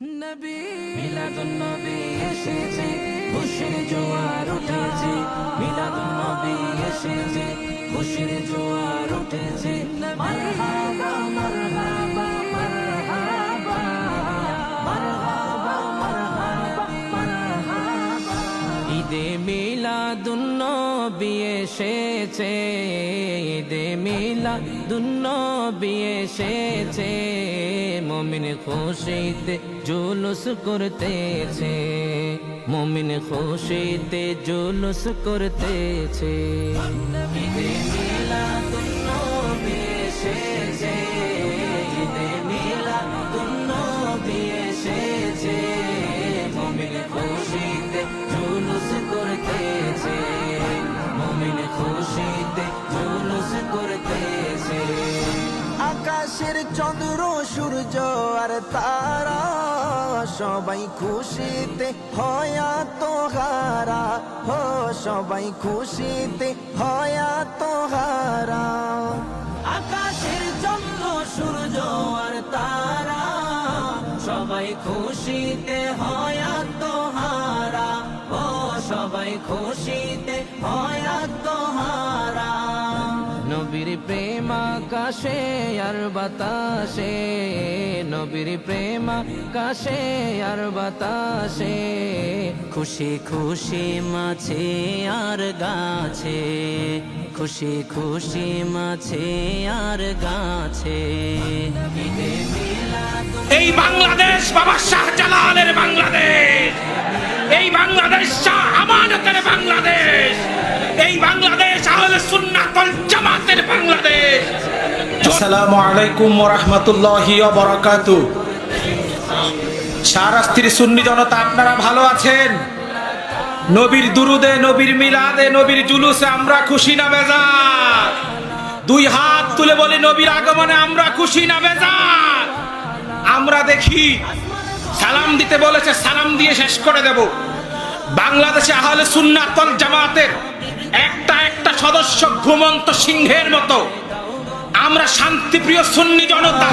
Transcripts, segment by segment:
নবী মিলাদুন নবী এসেছে, খুশির জোয়ার উঠেছে। মিলাদুন নবী এসেছে, খুশির জোয়ার উঠেছে। মারহাবা মারহাবা মারহাবা মারহাবা মারহাবা মারহাবা। ঈদে মিলাদুন নবী এসেছে, ঈদে মিলাদুন নবী এসেছে। মুমিন খুশিতে জুলুস করতেছে, মুমিন খুশিতে জুলুস করতেছে। ঈদে মিলাদুন নবী এসেছে, ঈদে মিলাদুন নবী এসেছে। মুমিন খুশিতে জুলুস করতেছে, মুমিন খুশিতে জুলুস করতেছে। আকাশের চন্দ্র সূর্য আর তারা সবাই খুশিতে হয়া তোহারা, হো সবাই খুশিতে হয়া তোহারা। আকাশের চন্দ্র সূর্য আর তারা সবাই খুশিতে হয়া তোহারা, ও সবাই খুশিতে হয়া তোহারা। নবীর প্রেম আকাশে আর বাতাসে, নবীর প্রেম আকাশে আর বাতাসে। খুশি খুশি মাছে আর গাছে, খুশি খুশি মাছে আর গাছে। এই বাংলাদেশ বাবা শাহজালালের বাংলাদেশ, এই বাংলাদেশ শাহ আমানতের বাংলাদেশ, এই বাংলাদেশ আহলে সুন্নাত ওয়াল জামাতের বাংলাদেশ। আসসালামু আলাইকুম ওয়া রাহমাতুল্লাহি ওয়া বারাকাতুহু। শাহরাস্তির সুন্নি জনতা, আপনারা ভালো আছেন? নবীর দুরুদে, নবীর মিলাদে, নবীর জুলুসে আমরা খুশি না বেজার? দুই হাত তুলে বলি, নবীর আগমনে আমরা খুশি না বেজার? আমরা দেখি সালাম দিতে বলেছে, সালাম দিয়ে শেষ করে দেব। বাংলাদেশে আহলে সুন্নাত ওয়াল জামাতের একটা একটা সদস্য ঘুমন্ত সিংহের মতো। আমরা শান্তিপ্রিয় সুন্নি জনতা,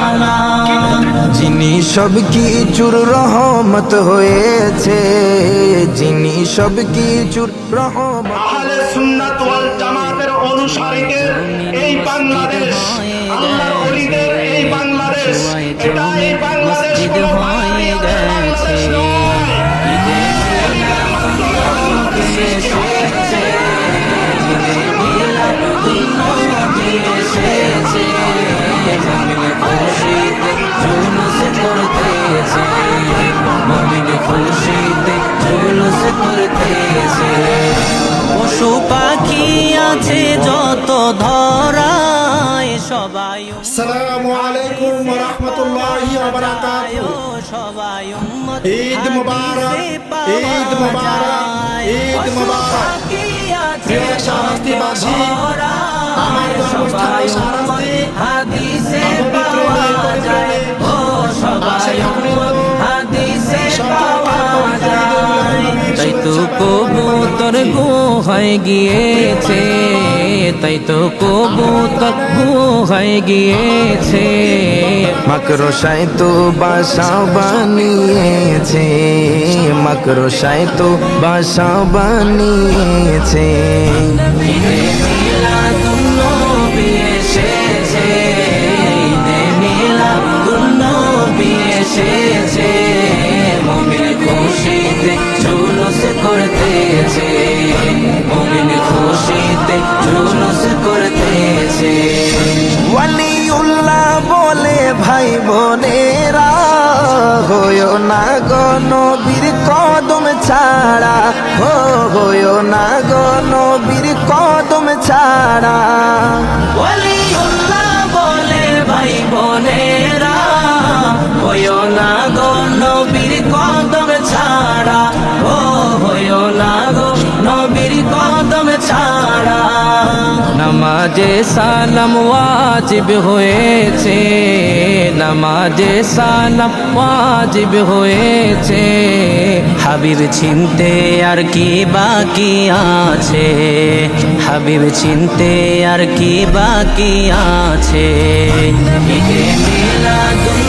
যিনি সব কিছুর রহমত হয়েছে, যিনি সব কিছুর রহমত। আহলে সুন্নাত ওয়াল জামাতের অনুসারীদের এই বাংলাদেশ, আল্লাহর ওলিদের এই বাংলাদেশ, এটা এই বাংলাদেশ কোনো বাঙালিদের বাংলাদেশ নয়। পশু পাখি আছে যত ধরায় সবাই। আসসালামু আলাইকুম ওয়া রাহমাতুল্লাহি ওয়া বারাকাতুহু। সবাই ঈদ মুবারক, ঈদ মুবারক, ঈদ মুবারক। প্রিয় শাহরাস্তিবাসী, আমার জন্মস্থান শাহরাস্তি, হাদিসে পাওয়া যায়, ও সবাই হাদিসে পাওয়া যায়। তাই তো কবুতর গুহায় গিয়েছে, তাই তো কবুতর গুহায় গিয়েছে। মাকড়সায় তো বাসা বানিয়েছে, মাকড়সায় তো বাসা বানিয়েছে। ঈদে মিলাদুন নবী এসেছে, ঈদে মিলাদুন নবী এসেছে। মুমিন খুশিতে জুলুস করতেছে, মুমিন খুশিতে জুলুস করতেছে। ওয়ালিউল্লাহ বলে ভাই বোনেরা, হইও না গো নবীর কদম ছাড়া, হইও না গো নবীর কদম ছাড়া। ওয়ালিউল্লাহ বলে ভাই বোনেরা, হইও না গো নবীর কদম ছাড়া, ও হইও না গো নবীর কদম ছাড়া। নামাজে সালাম ওয়াজিব হয়েছে, নামাজে সালাম ওয়াজিব হয়েছে। হাবিব চিনতে আর কি বাকি আছে, হাবিব চিনতে আর কি বাকি আছে। ঈদে মিলাদুন